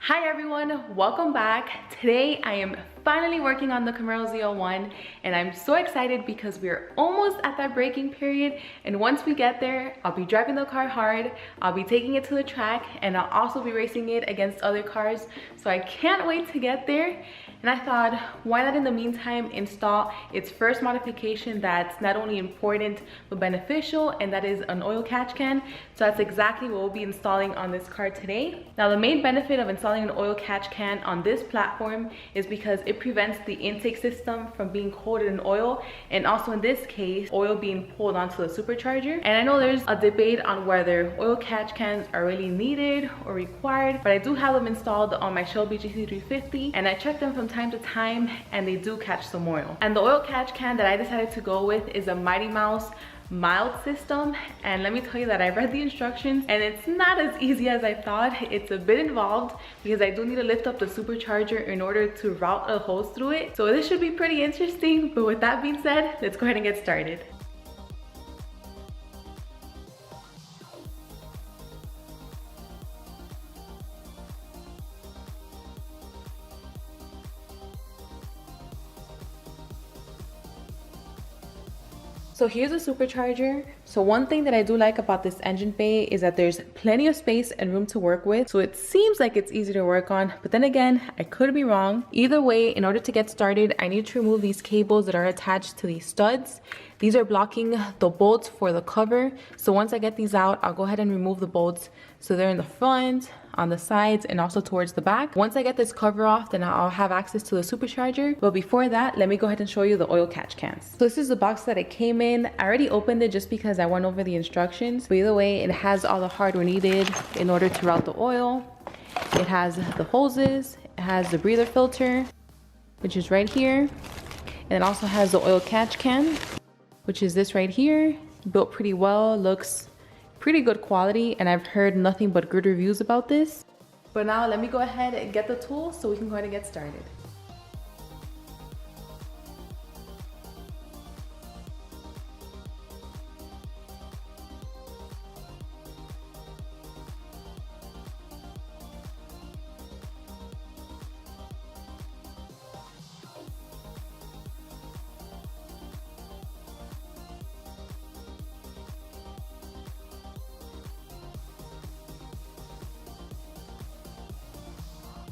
Hi everyone, welcome back. Today I am finally working on the Camaro ZL1 and I'm so excited because we're almost at that braking period, and once we get there, I'll be driving the car hard, I'll be taking it to the track, and I'll also be racing it against other cars. So I can't wait to get there. And I thought, why not in the meantime install its first modification that's not only important but beneficial, and that is an oil catch can. So that's exactly what we'll be installing on this car today. Now the main benefit of installing an oil catch can on this platform is because it prevents the intake system from being coated in oil, and also in this case oil being pulled onto the supercharger. And I know there's a debate on whether oil catch cans are really needed or required, but I do have them installed on my Chevy GT350 and I check them from time to time and they do catch some oil. And the oil catch can that I decided to go with is a Mighty Mouse mild system, and let me tell you that I read the instructions and it's not as easy as I thought. It's a bit involved because I do need to lift up the supercharger in order to route a hose through it. So this should be pretty interesting, but with that being said, let's go ahead and get started. So here's a supercharger. So one thing that I do like about this engine bay is that there's plenty of space and room to work with. So it seems like it's easy to work on, but then again, I could be wrong. Either way, in order to get started, I need to remove these cables that are attached to these studs. These are blocking the bolts for the cover. So once I get these out, I'll go ahead and remove the bolts. So they're in the front, on the sides, and also towards the back. Once I get this cover off, then I'll have access to the supercharger. But before that, let me go ahead and show you the oil catch cans. So this is the box that it came in. I already opened it just because I went over the instructions. But either way, it has all the hardware needed in order to route the oil. It has the hoses, it has the breather filter, which is right here. And it also has the oil catch can, which is this right here. Built pretty well, looks pretty good quality, and I've heard nothing but good reviews about this. But now let me go ahead and get the tools so we can go ahead and get started.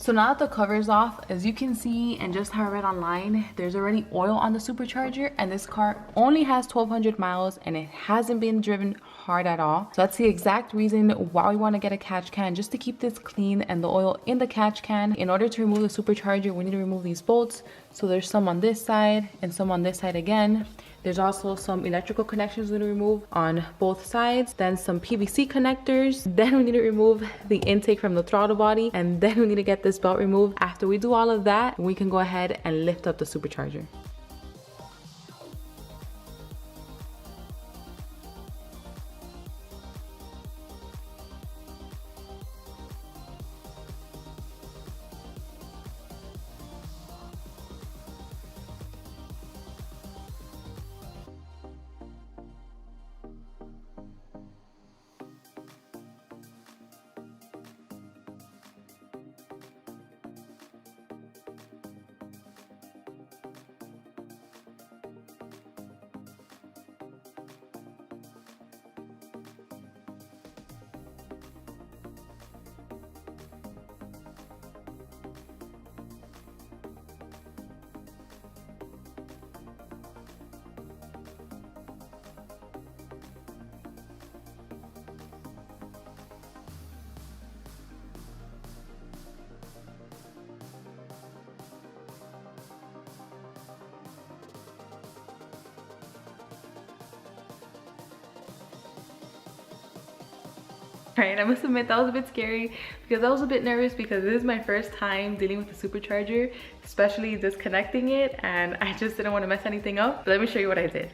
So now that the cover is off, as you can see and just how I read online, there's already oil on the supercharger, and this car only has 1,200 miles and it hasn't been driven hard at all. So that's the exact reason why we want to get a catch can, just to keep this clean and the oil in the catch can. In order to remove the supercharger, we need to remove these bolts. So there's some on this side and some on this side again. There's also some electrical connections we need to remove on both sides, then some PVC connectors. Then we need to remove the intake from the throttle body, and then we need to get this belt removed. After we do all of that, we can go ahead and lift up the supercharger. Right, I must admit that was a bit scary because I was a bit nervous because this is my first time dealing with the supercharger, especially disconnecting it, and I just didn't want to mess anything up. But let me show you what I did.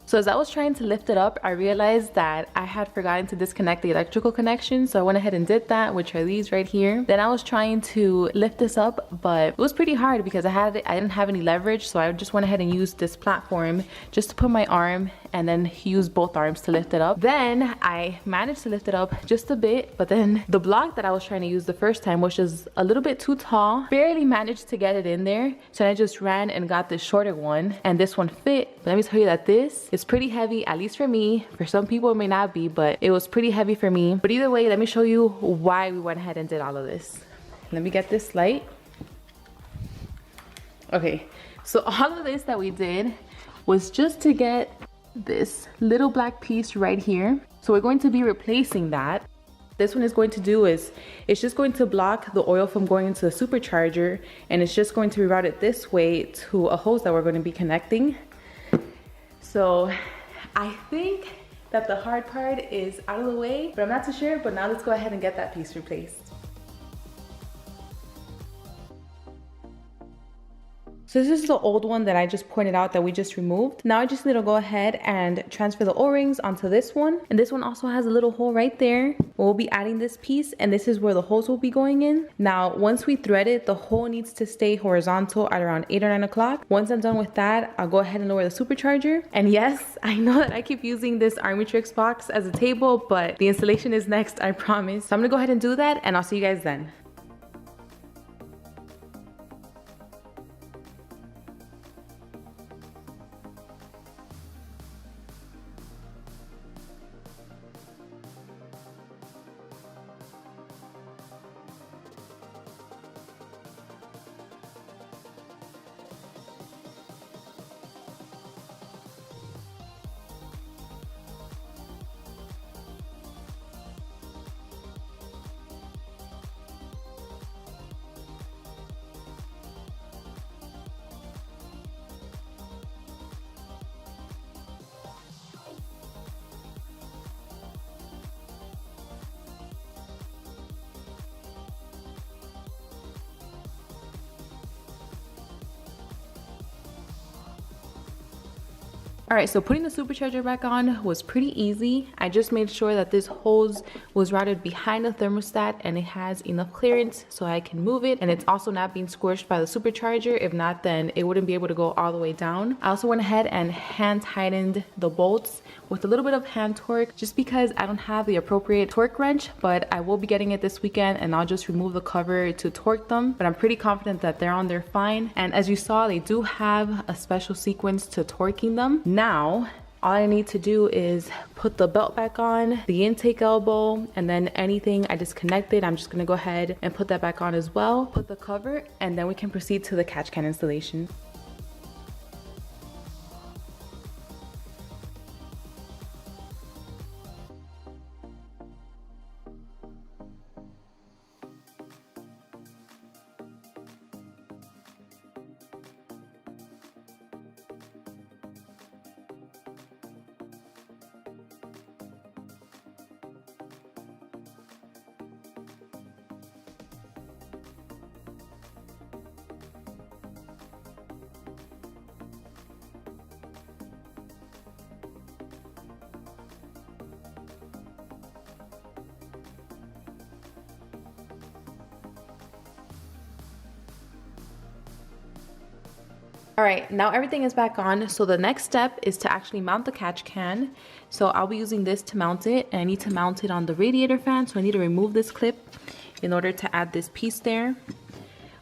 So as I was trying to lift it up, I realized that I had forgotten to disconnect the electrical connection. So I went ahead and did that, which are these right here. Then I was trying to lift this up, but it was pretty hard because I didn't have any leverage. So I just went ahead and used this platform just to put my arm and then use both arms to lift it up. Then I managed to lift it up just a bit, but then the block that I was trying to use the first time, which is a little bit too tall, barely managed to get it in there. So I just ran and got this shorter one, and this one fit. But let me tell you that this is pretty heavy, at least for me. For some people it may not be, but it was pretty heavy for me. But either way, let me show you why we went ahead and did all of this. Let me get this light. Okay, so all of this that we did was just to get this little black piece right here. So we're going to be replacing that. This one is going to do is, it's just going to block the oil from going into the supercharger, and it's just going to reroute it this way to a hose that we're going to be connecting. So I think that the hard part is out of the way, but I'm not too sure. But now let's go ahead and get that piece replaced. So this is the old one that I just pointed out that we just removed. Now I just need to go ahead and transfer the O-rings onto this one. And this one also has a little hole right there. We'll be adding this piece, and this is where the hose will be going in. Now, once we thread it, the hole needs to stay horizontal at around 8 or 9 o'clock. Once I'm done with that, I'll go ahead and lower the supercharger. And yes, I know that I keep using this Armatrix box as a table, but the installation is next, I promise. So I'm gonna go ahead and do that, and I'll see you guys then. All right, so putting the supercharger back on was pretty easy. I just made sure that this hose was routed behind the thermostat and it has enough clearance so I can move it, and it's also not being squished by the supercharger. If not, then it wouldn't be able to go all the way down. I also went ahead and hand tightened the bolts with a little bit of hand torque, just because I don't have the appropriate torque wrench, but I will be getting it this weekend, and I'll just remove the cover to torque them. But I'm pretty confident that they're on there fine. And as you saw, they do have a special sequence to torquing them. Now, all I need to do is put the belt back on, the intake elbow, and then anything I disconnected, I'm just gonna go ahead and put that back on as well, put the cover, and then we can proceed to the catch can installation. All right, now everything is back on. So the next step is to actually mount the catch can. So I'll be using this to mount it, and I need to mount it on the radiator fan. So I need to remove this clip in order to add this piece there.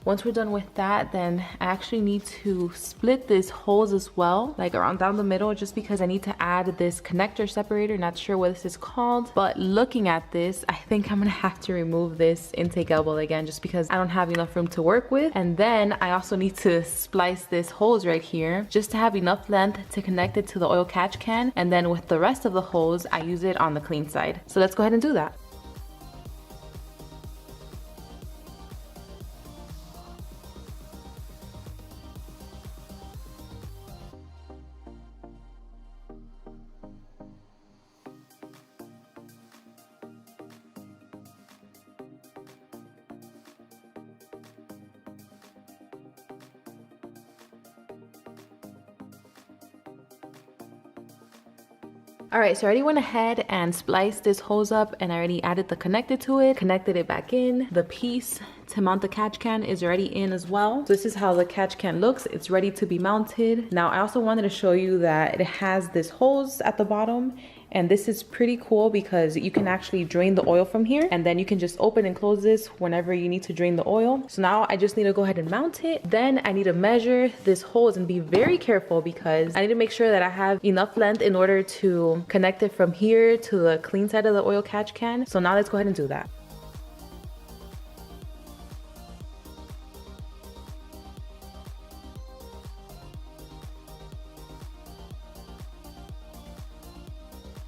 Once we're done with that, then I actually need to split this hose as well, like around down the middle, just because I need to add this connector separator. Not sure what this is called, but looking at this, I think I'm gonna have to remove this intake elbow again, just because I don't have enough room to work with. And then I also need to splice this hose right here, just to have enough length to connect it to the oil catch can. And then with the rest of the hose, I use it on the clean side. So let's go ahead and do that. All right, so I already went ahead and spliced this hose up, and I already added the connector to it, connected it back in. The piece to mount the catch can is already in as well. So this is how the catch can looks. It's ready to be mounted. Now I also wanted to show you that it has this hose at the bottom, and this is pretty cool because you can actually drain the oil from here, and then you can just open and close this whenever you need to drain the oil. So now I just need to go ahead and mount it. Then I need to measure this hose and be very careful because I need to make sure that I have enough length in order to connect it from here to the clean side of the oil catch can. So now let's go ahead and do that.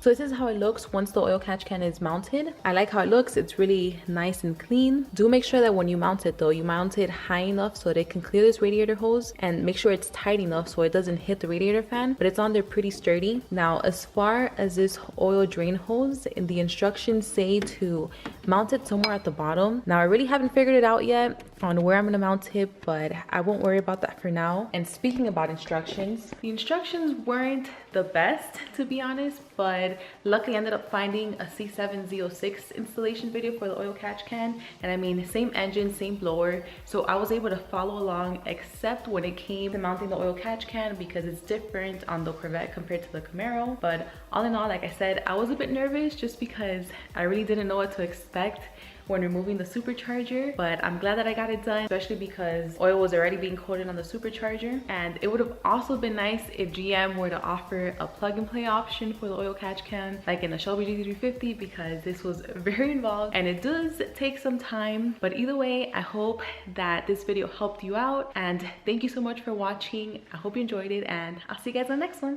So this is how it looks once the oil catch can is mounted. I like how it looks. It's really nice and clean. Do make sure that when you mount it though, you mount it high enough so that it can clear this radiator hose, and make sure it's tight enough so it doesn't hit the radiator fan, but it's on there pretty sturdy. Now, as far as this oil drain hose, the instructions say to mount it somewhere at the bottom. Now, I really haven't figured it out yet on where I'm gonna mount it, but I won't worry about that for now. And speaking about instructions, the instructions weren't the best, to be honest, but luckily I ended up finding a C7Z06 installation video for the oil catch can, and I mean, same engine, same blower, so I was able to follow along, except when it came to mounting the oil catch can, because it's different on the Corvette compared to the Camaro. But all in all, like I said, I was a bit nervous just because I really didn't know what to expect when removing the supercharger, but I'm glad that I got it done, especially because oil was already being coated on the supercharger. And it would have also been nice if GM were to offer a plug and play option for the oil catch can, like in the Shelby GT350, because this was very involved and it does take some time. But either way, I hope that this video helped you out, and thank you so much for watching. I hope you enjoyed it, and I'll see you guys on the next one.